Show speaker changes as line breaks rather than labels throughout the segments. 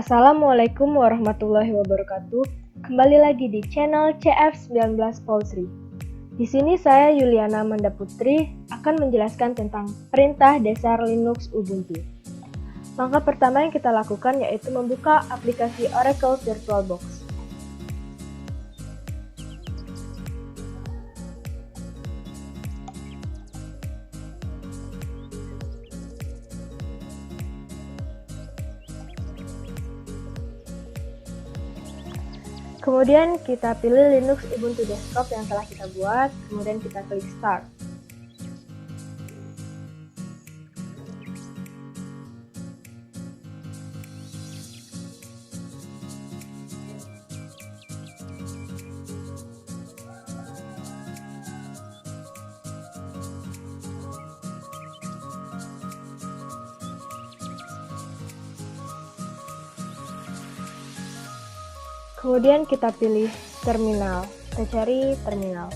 Assalamualaikum warahmatullahi wabarakatuh. Kembali lagi di channel CF19 Polsri. Di sini saya Yuliana Manda Putri akan menjelaskan tentang perintah dasar Linux Ubuntu. Langkah pertama yang kita lakukan yaitu membuka aplikasi Oracle VirtualBox. Kemudian kita pilih Linux Ubuntu Desktop yang telah kita buat, kemudian kita klik Start. Kemudian kita pilih terminal, kita cari terminal.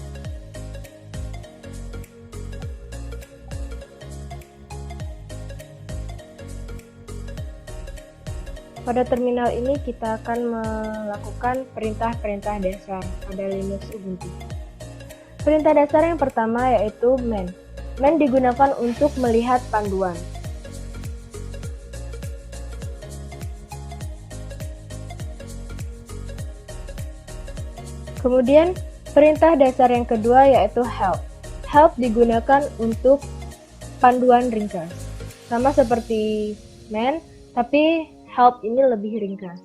Pada terminal ini kita akan melakukan perintah-perintah dasar pada Linux Ubuntu. Perintah dasar yang pertama yaitu man. Man digunakan untuk melihat panduan. Kemudian, perintah dasar yang kedua yaitu help. Help digunakan untuk panduan ringkas. Sama seperti man, tapi help ini lebih ringkas.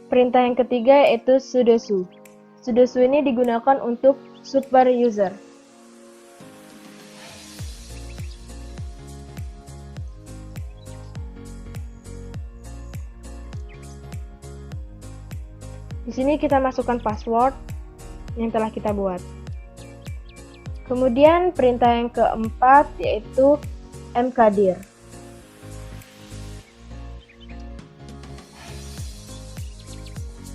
Perintah yang ketiga yaitu sudo. Sudo ini digunakan untuk super user. Di sini kita masukkan password yang telah kita buat. Kemudian perintah yang keempat yaitu mkdir.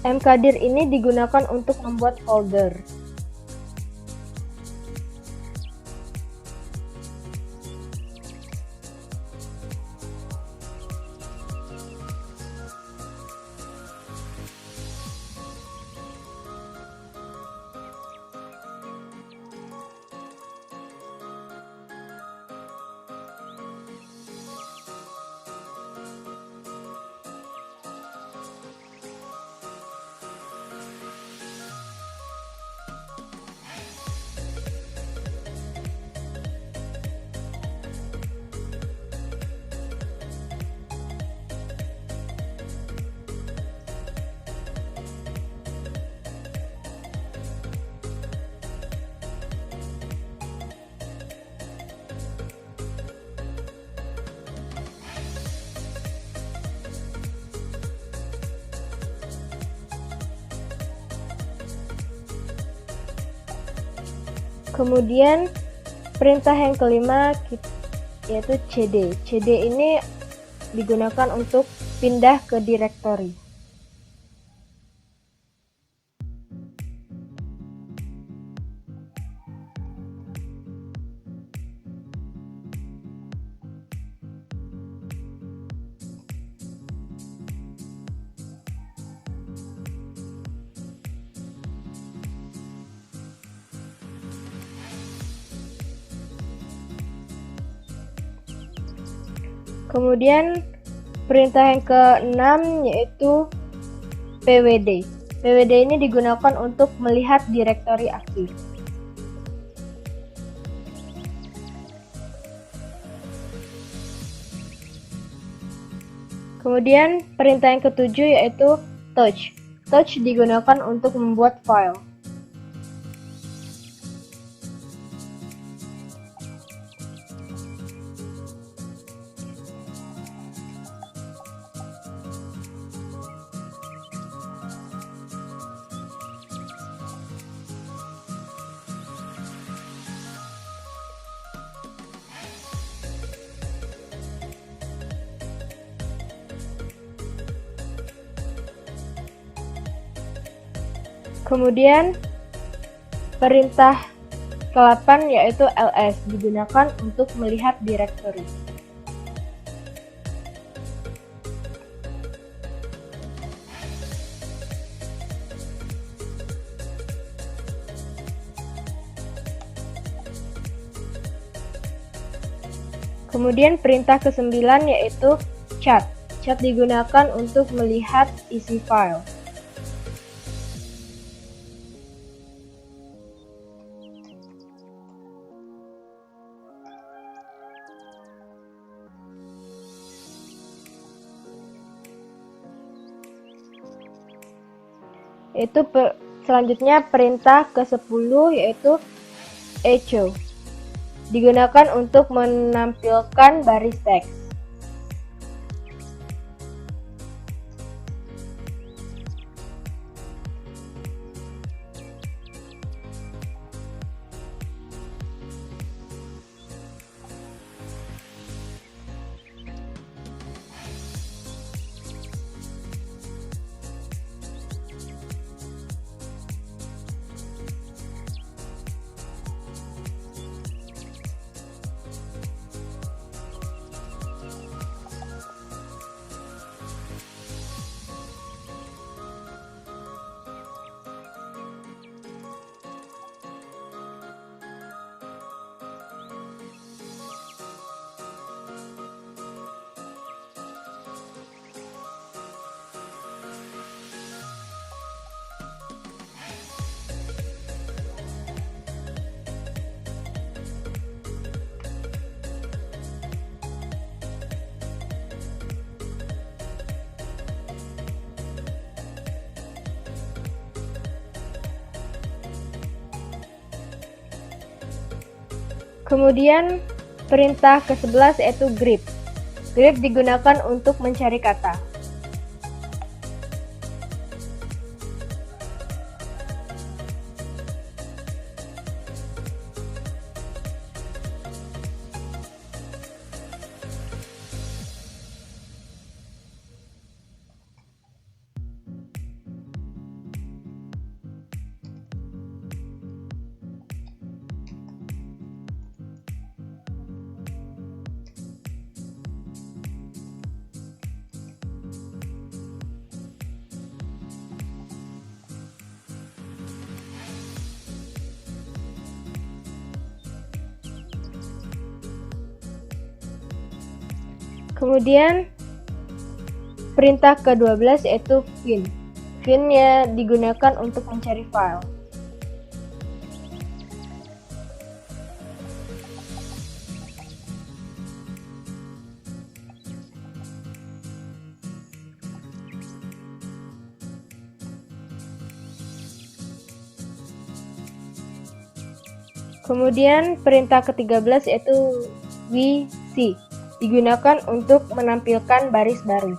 Mkdir ini digunakan untuk membuat folder. Kemudian perintah yang kelima yaitu cd. cd ini digunakan untuk pindah ke direktori. Kemudian perintah yang keenam yaitu pwd. pwd ini digunakan untuk melihat direktori aktif. Kemudian perintah yang ketujuh yaitu touch. Touch digunakan untuk membuat file. Kemudian perintah ke-8 yaitu ls, digunakan untuk melihat directory. Kemudian perintah ke-9 yaitu chat. Chat digunakan untuk melihat isi file. Selanjutnya perintah ke-10 yaitu echo. Digunakan untuk menampilkan baris teks. Kemudian perintah ke-11 yaitu grep. Grep digunakan untuk mencari kata. Kemudian perintah ke-12 yaitu find. Find-nya digunakan untuk mencari file. Kemudian perintah ke-13 yaitu vc. Digunakan untuk menampilkan baris baru.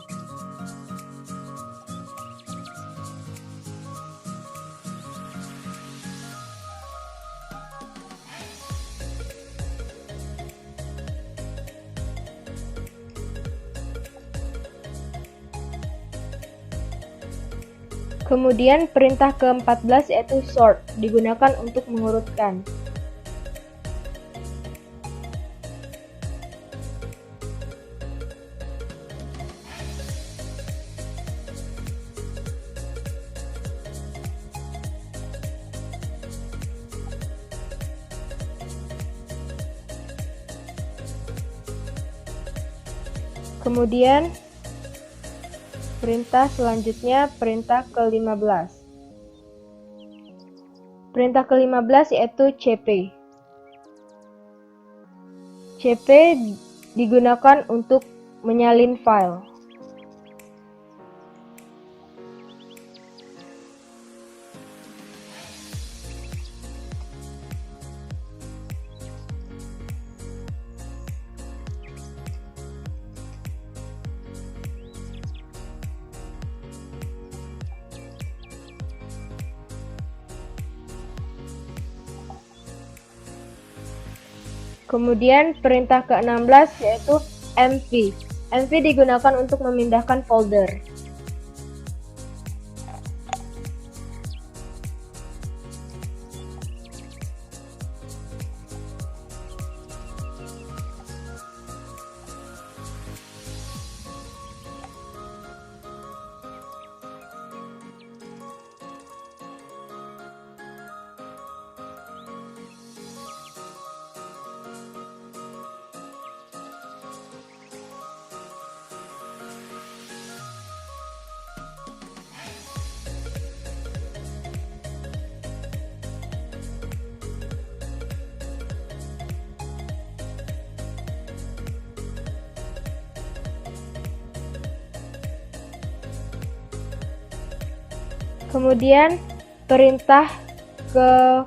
Kemudian perintah ke-14 yaitu sort, digunakan untuk mengurutkan. Kemudian perintah selanjutnya perintah ke-15. Perintah ke-15 yaitu cp. Cp digunakan untuk menyalin file. Kemudian perintah ke-16 yaitu mv. Mv digunakan untuk memindahkan folder. Kemudian perintah ke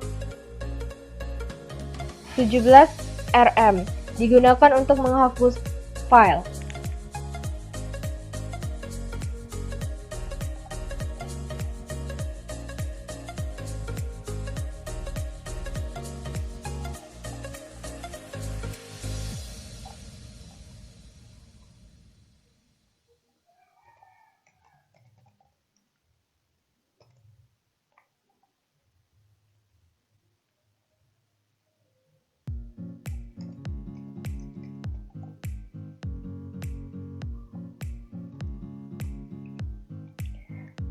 17rm digunakan untuk menghapus file.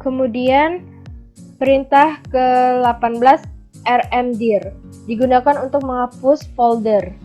Kemudian perintah ke-18 rmdir digunakan untuk menghapus folder.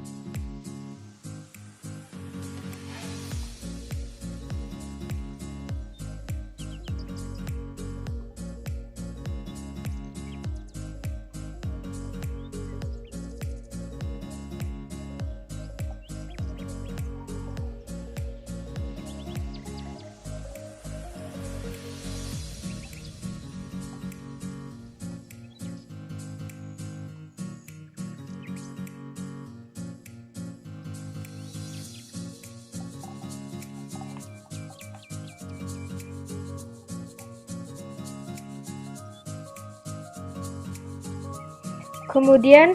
Kemudian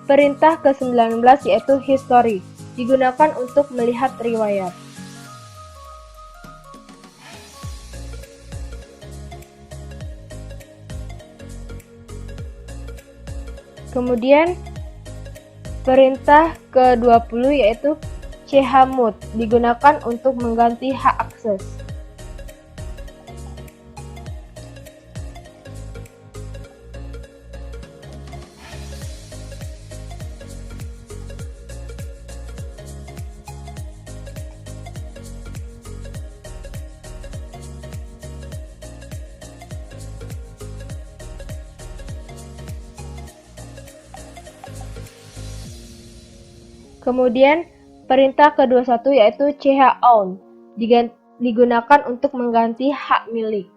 perintah ke-19 yaitu history digunakan untuk melihat riwayat. Kemudian perintah ke-20 yaitu chmod digunakan untuk mengganti hak akses. Kemudian perintah ke-21 yaitu chown digunakan untuk mengganti hak milik.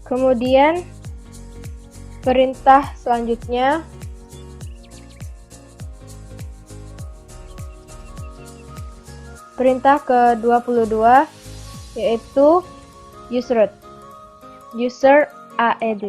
Kemudian perintah selanjutnya perintah ke-22 yaitu user add.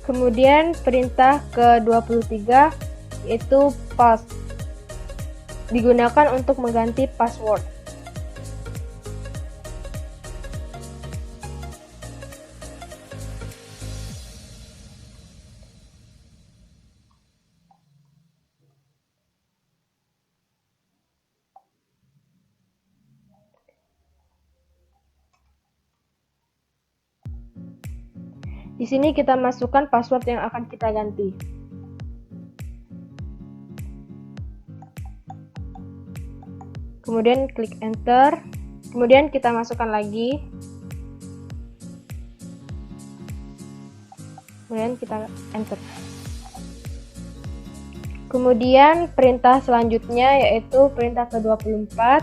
Kemudian perintah ke-23 yaitu pass digunakan untuk mengganti password. Di sini kita masukkan password yang akan kita ganti. Kemudian klik enter. Kemudian kita masukkan lagi. Kemudian kita enter. Kemudian perintah selanjutnya yaitu perintah ke-24.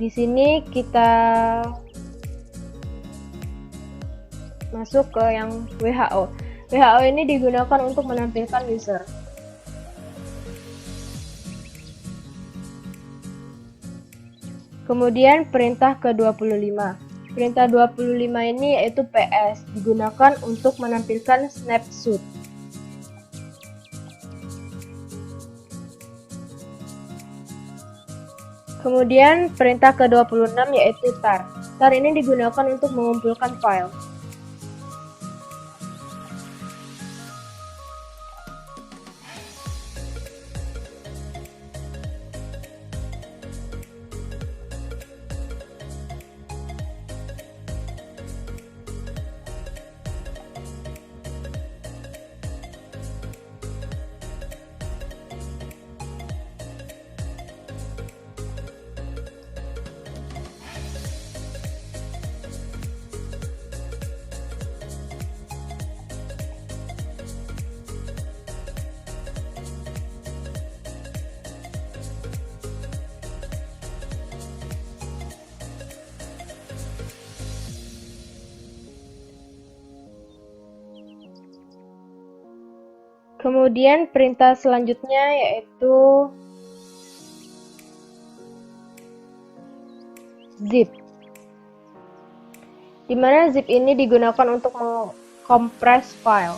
Di sini kita masuk ke yang WHO. WHO ini digunakan untuk menampilkan user. Kemudian perintah ke-25. Perintah 25 ini yaitu PS, digunakan untuk menampilkan snapshot. Kemudian perintah ke-26 yaitu tar. Tar ini digunakan untuk mengumpulkan file. Kemudian perintah selanjutnya yaitu zip, di mana zip ini digunakan untuk mengkompres file.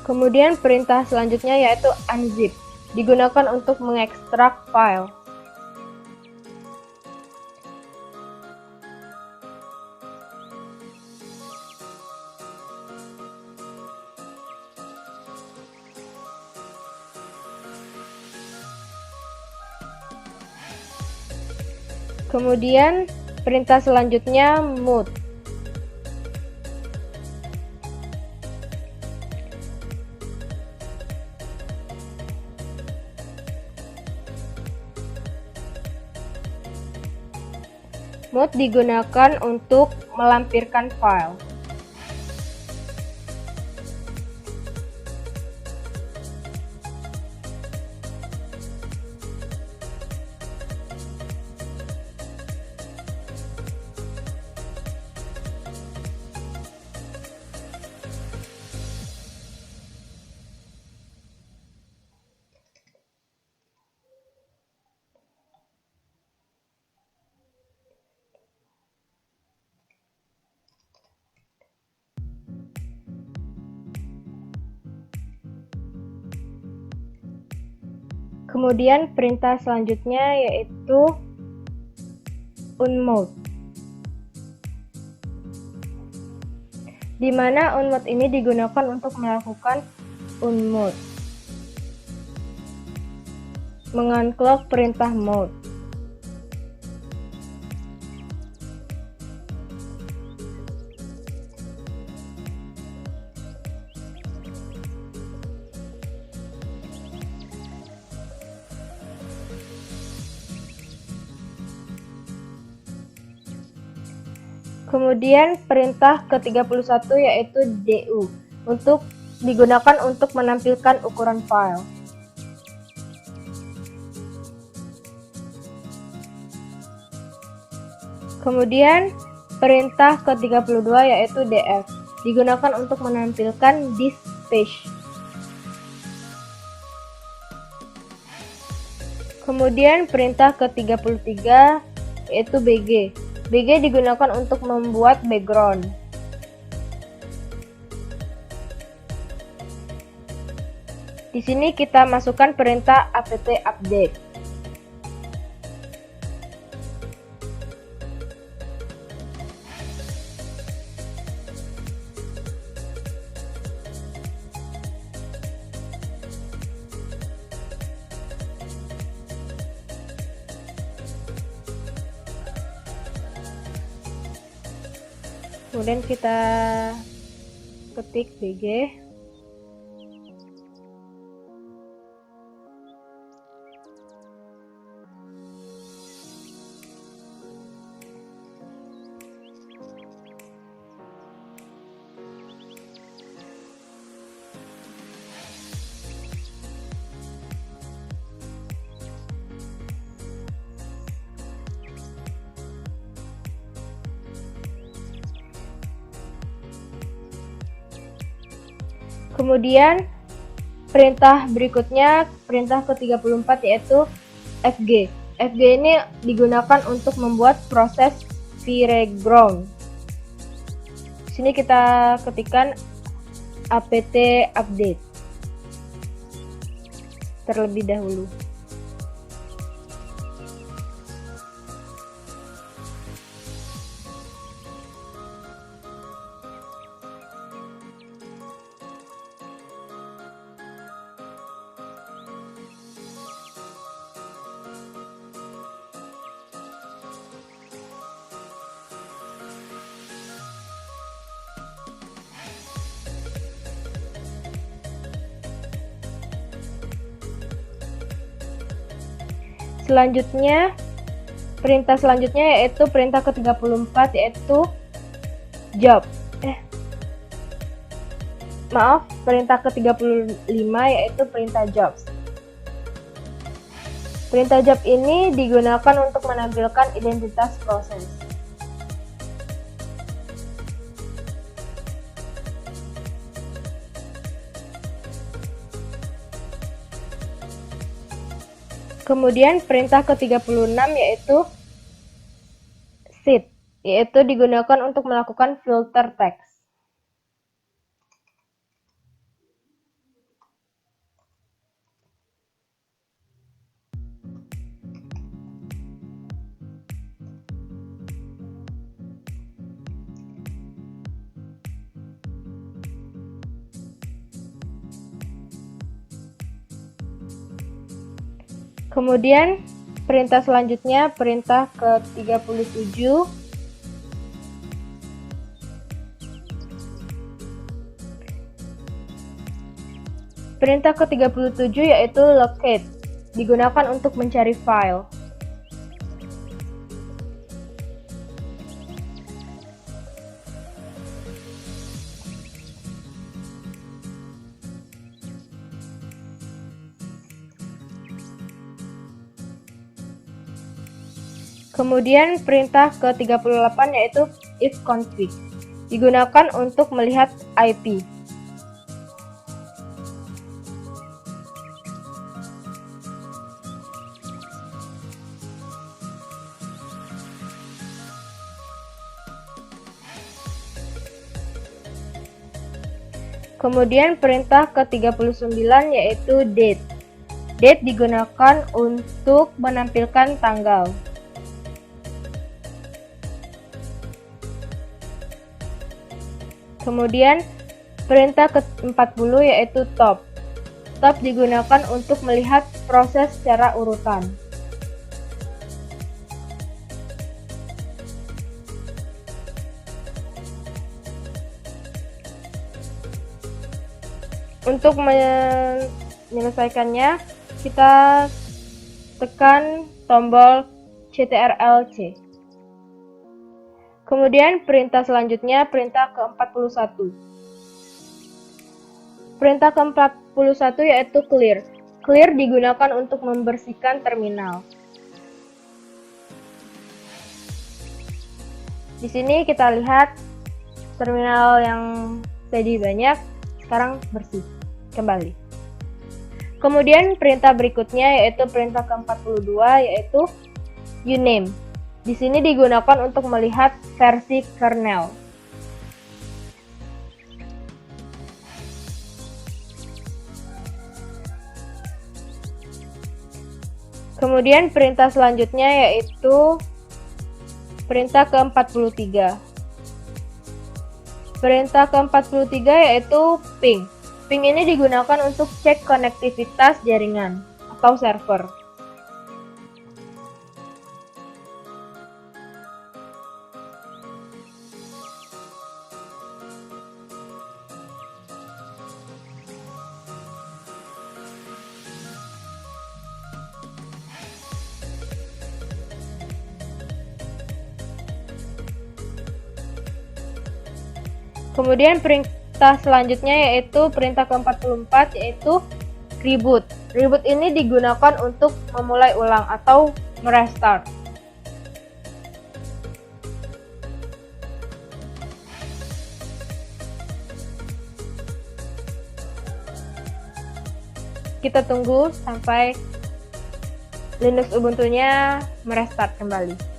Kemudian perintah selanjutnya yaitu unzip, digunakan untuk mengekstrak file. Kemudian perintah selanjutnya move. Mode digunakan untuk melampirkan file. Kemudian perintah selanjutnya yaitu unmode, di mana unmode ini digunakan untuk melakukan unmode, mengunclock perintah mode. Kemudian perintah ke-31 yaitu DU, digunakan untuk menampilkan ukuran file. Kemudian perintah ke-32 yaitu DF, digunakan untuk menampilkan disk space. Kemudian perintah ke-33 yaitu BG. BG digunakan untuk membuat background. Di sini kita masukkan perintah apt update. Kemudian kita ketik bg. Kemudian perintah berikutnya, perintah ke-34 yaitu fg. Fg ini digunakan untuk membuat proses vreground. Sini kita ketikkan apt update terlebih dahulu. Selanjutnya, perintah selanjutnya yaitu perintah ke-34 yaitu job. Perintah ke-35 yaitu perintah jobs. Perintah job ini digunakan untuk menampilkan identitas proses. Kemudian perintah ke-36 yaitu set, yaitu digunakan untuk melakukan filter teks. Kemudian perintah selanjutnya, perintah ke-37 perintah ke-37 yaitu locate, digunakan untuk mencari file. Kemudian perintah ke-38 yaitu ifconfig, digunakan untuk melihat IP. Kemudian perintah ke-39 yaitu date. Date digunakan untuk menampilkan tanggal. Kemudian perintah ke-40 yaitu top. Top digunakan untuk melihat proses secara urutan. Untuk menyelesaikannya, kita tekan tombol CTRL-C. Kemudian perintah selanjutnya, perintah ke-41. Perintah ke-41 yaitu clear. Clear digunakan untuk membersihkan terminal. Di sini kita lihat terminal yang tadi banyak, sekarang bersih kembali. Kemudian perintah berikutnya yaitu perintah ke-42 yaitu uname. Di sini digunakan untuk melihat versi kernel. Kemudian perintah selanjutnya yaitu perintah ke-43. Perintah ke-43 yaitu ping. Ping ini digunakan untuk cek konektivitas jaringan atau server. Kemudian perintah selanjutnya yaitu perintah ke-44 yaitu reboot. Reboot ini digunakan untuk memulai ulang atau merestart. Kita tunggu sampai Linux Ubuntu-nya merestart kembali.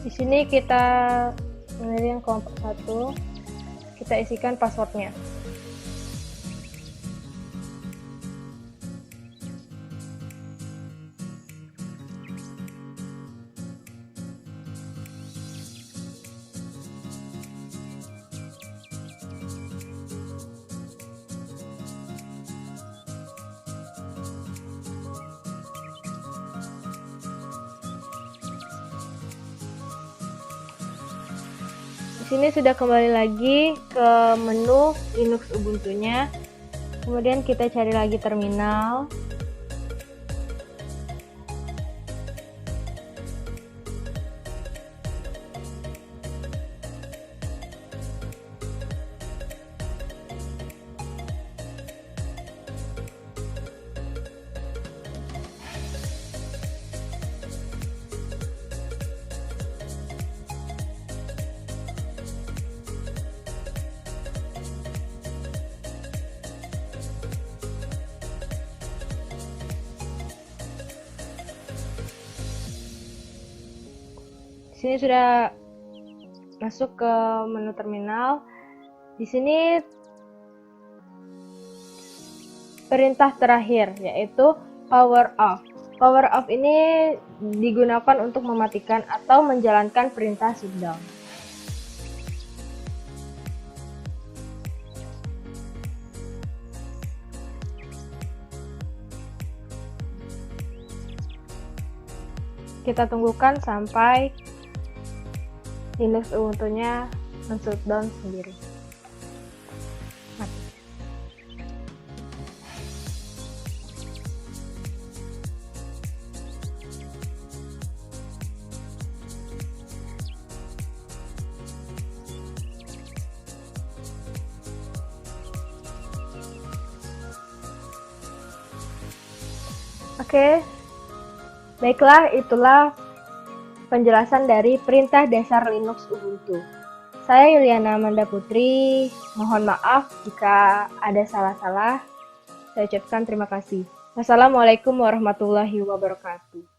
Di sini kita memilih yang kelompok 1, kita isikan passwordnya. Di sini sudah kembali lagi ke menu Linux Ubuntu-nya. Kemudian kita cari lagi terminal. Sini sudah masuk ke menu terminal. Di sini perintah terakhir yaitu power off. Power off ini digunakan untuk mematikan atau menjalankan perintah shutdown. Kita tunggukan sampai Linux Ubuntu-nya men-shutdown sendiri. Mati. Oke, baiklah, itulah penjelasan dari perintah dasar Linux Ubuntu. Saya Yuliana Amanda Putri, mohon maaf jika ada salah-salah. Saya ucapkan terima kasih. Wassalamualaikum warahmatullahi wabarakatuh.